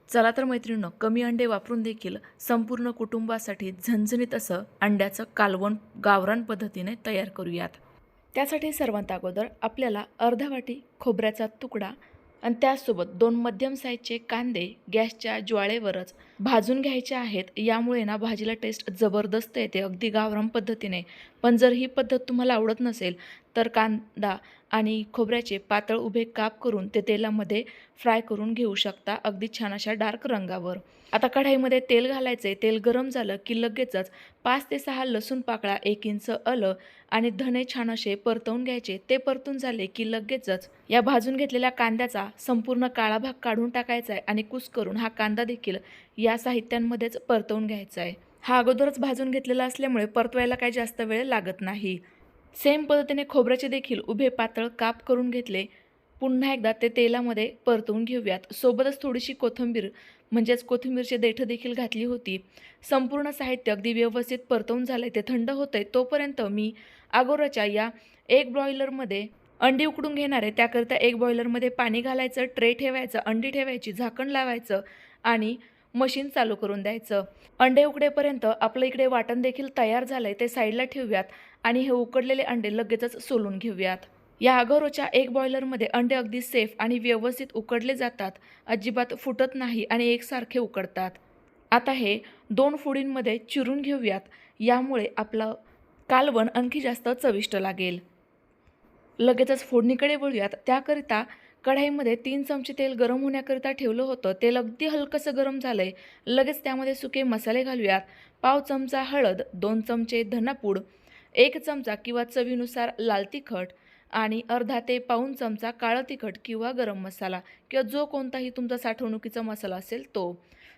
चला तर मैत्रिणींनो, कमी अंडे वापरून देखील संपूर्ण कुटुंबासाठी झणझणीत असं अंड्याचं कालवण गावरान पद्धतीने तयार करूयात। त्यासाठी सर्वात अगोदर आपल्याला अर्धा वाटी खोबऱ्याचा तुकडा आणि त्यासोबत 2 मध्यम साईजचे कांदे गॅसच्या ज्वाळेवरच भाजून घ्यायचे आहेत। यामुळे ना भाजीला टेस्ट जबरदस्त येते अगदी गावरान पद्धतीने। पण जर ही पद्धत तुम्हाला आवडत नसेल तर कांदा आणि खोबऱ्याचे पातळ उभे काप करून ते तेलामध्ये फ्राय करून घेऊ शकता अगदी छान अशा डार्क रंगावर। आता कढईमध्ये तेल घालायचे। तेल गरम झालं की लगेचच 5 ते 6 लसूण पाकळ्या, 1 इंच आलं आणि धने छान असे परतवून घ्यायचे। ते परतून झाले की लगेचच या भाजून घेतलेल्या कांद्याचा संपूर्ण काळा भाग काढून टाकायचा आहे आणि कुस्करून हा कांदा देखील या साहित्यांमध्येच परतवून घ्यायचा आहे। हा अगोदरच भाजून घेतलेला असल्यामुळे परतवायला काही जास्त वेळ लागत नाही। सेम पद्धतीने खोबऱ्याचे देखील उभे पातळ काप करून घेतले। पुन्हा एकदा ते तेलामध्ये परतवून घेऊयात। सोबतच थोडीशी कोथिंबीर म्हणजेच कोथिंबीरचे देठ देखील घातली होती। संपूर्ण साहित्य अगदी व्यवस्थित परतवून झाले ते थंड होते तोपर्यंत मी अगोदरच्या या एक ब्रॉयलरमध्ये अंडी उकडून घेणार आहे। त्याकरिता एक बॉयलरमध्ये पाणी घालायचं, ट्रे ठेवायचं, अंडी ठेवायची, झाकण लावायचं आणि मशीन चालू करून द्यायचं। अंडे उकडेपर्यंत आपलं इकडे वाटण देखील तयार झालंय ते साईडला ठेवूयात आणि हे उकडलेले अंडे लगेचच सोलून घेऊयात। या अगोदरच्या एक बॉयलरमध्ये अंडे अगदी सेफ आणि व्यवस्थित उकडले जातात, अजिबात फुटत नाही आणि एकसारखे उकडतात। आता हे 2 फोडींमध्ये चिरून घेऊयात, यामुळे आपलं कालवण आणखी जास्त चविष्ट लागेल। लगेचच फोडणीकडे वळूयात। त्याकरिता कढईमध्ये 3 चमचे तेल गरम होण्याकरिता ठेवलं होतं। तेल अगदी हलकंसं गरम झालंय। लगेच त्यामध्ये सुके मसाले घालूयात। पाव चमचा हळद, 2 चमचे धनापूड, 1 चमचा किंवा चवीनुसार लाल तिखट आणि अर्धा ते पाऊण चमचा काळं तिखट किंवा गरम मसाला किंवा जो कोणताही तुमचा साठवणुकीचा मसाला असेल तो।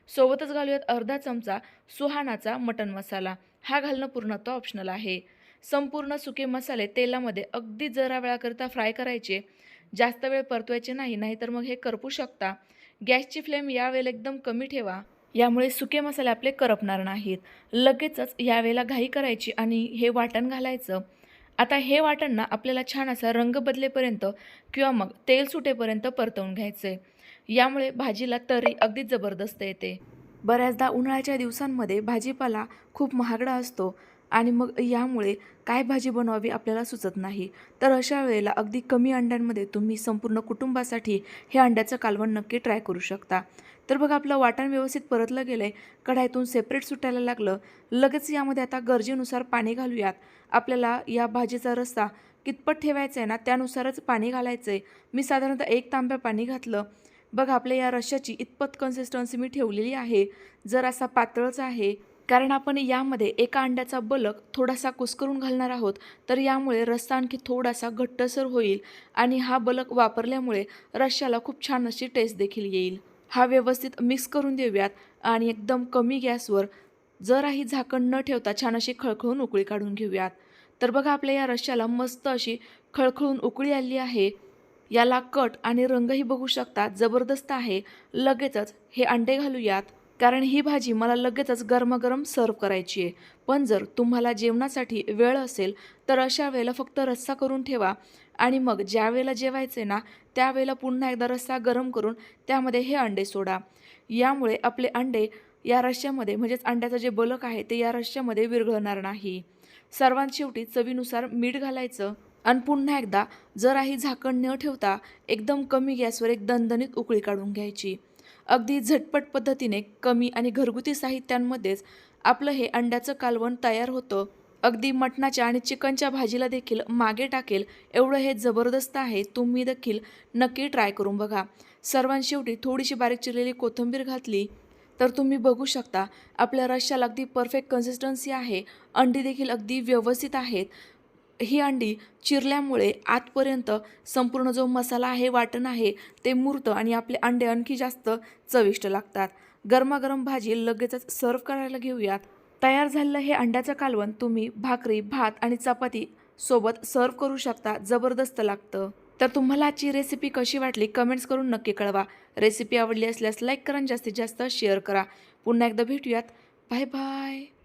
सोबतच घालूयात अर्धा चमचा सुहानाचा मटण मसाला। हा घालणं पूर्णतः ऑप्शनल आहे। संपूर्ण सुके मसाले तेलामध्ये अगदी जरा वेळाकरिता फ्राय करायचे, जास्त वेळ परतवायचे नाही, नाहीतर मग हे करपू शकता। गॅसची फ्लेम यावेळेला एकदम कमी ठेवा, यामुळे सुके मसाले आपले करपणार नाहीत। लगेचच यावेळेला घाई करायची आणि हे वाटण घालायचं। आता हे वाटण ना आपल्याला छान असा रंग बदलेपर्यंत किंवा मग तेल सुटेपर्यंत परतवून घ्यायचे। यामुळे भाजीला तरी अगदी जबरदस्त येते। बऱ्याचदा उन्हाळ्याच्या दिवसांमध्ये भाजीपाला खूप महागडा असतो आणि मग यामुळे काय भाजी बनवावी आपल्याला सुचत नाही। तर अशा वेळेला अगदी कमी अंड्यांमध्ये तुम्ही संपूर्ण कुटुंबासाठी हे अंड्याचं कालवण नक्की ट्राय करू शकता। तर बघा आपलं वाटण व्यवस्थित परतलं गेलं आहे, कढईतून सेपरेट सुटायला लागलं। लगेच यामध्ये आता गरजेनुसार पाणी घालूयात। आपल्याला या भाजीचा रस्सा कितपत ठेवायचा आहे ना त्यानुसारच पाणी घालायचं आहे। मी साधारणतः 1 तांब्या पाणी घातलं। बघा आपल्या या रश्श्याची इतपत कन्सिस्टन्सी मी ठेवलेली आहे। जर असा पातळच आहे, कारण आपण यामध्ये एका अंड्याचा बलक थोडासा कुस्करून घालणार आहोत, तर यामुळे रस्सा आणखी थोडासा घट्टसर होईल आणि हा बलक वापरल्यामुळे रश्श्याला खूप छान अशी टेस्ट देखील येईल। हा व्यवस्थित मिक्स करून देऊयात आणि एकदम कमी गॅसवर जराही झाकण न ठेवता छान अशी खळखळून उकळी काढून घेऊयात। तर बघा आपल्या या रश्श्याला मस्त अशी खळखळून उकळी आली आहे। याला कट आणि रंगही बघू शकता, जबरदस्त आहे। लगेचच हे अंडे घालूयात, कारण ही भाजी मला लगेचच गरमागरम सर्व करायची आहे। पण जर तुम्हाला जेवणासाठी वेळ असेल तर अशा वेळेला फक्त रस्सा करून ठेवा आणि मग ज्या वेळेला जेवायचे ना त्यावेळेला पुन्हा एकदा रस्सा गरम करून त्यामध्ये हे अंडे सोडा। यामुळे आपले अंडे या रश्श्यामध्ये म्हणजेच अंड्याचं जे बलक आहे ते या रश्श्यामध्ये विरघळणार नाही। सर्वात शेवटी चवीनुसार मीठ घालायचं आणि पुन्हा एकदा जराही झाकण न ठेवता एकदम कमी गॅसवर एक दणदणीत उकळी काढून घ्यायची। अगदी झटपट पद्धतीने कमी आणि घरगुती साहित्यांमध्येच आपलं हे अंड्याचं कालवण तयार होतं। अगदी मटणाच्या आणि चिकनच्या भाजीला देखील मागे टाकेल एवढं हे जबरदस्त आहे। तुम्ही देखील नक्की ट्राय करून बघा। सर्वात शेवटी थोडीशी बारीक चिरलेली कोथिंबीर घातली तर तुम्ही बघू शकता आपल्या रश्श्याला अगदी परफेक्ट कन्सिस्टन्सी आहे। अंडी देखील अगदी व्यवस्थित आहेत। ही अंडी चिरल्यामुळे आतपर्यंत संपूर्ण जो मसाला आहे, वाटण आहे ते मुरतं आणि आपले अंडे आणखी जास्त चविष्ट लागतात। गरमागरम भाजी लगेचच सर्व करायला घेऊयात। तयार झालेलं हे अंड्याचं कालवण तुम्ही भाकरी, भात आणि चपाती सोबत सर्व करू शकता, जबरदस्त लागतं। तर तुम्हाला आजची रेसिपी कशी वाटली कमेंट्स करून नक्की कळवा। रेसिपी आवडली असल्यास लाईक करा, जास्तीत जास्त शेअर करा। पुन्हा एकदा भेटूयात। Bye bye.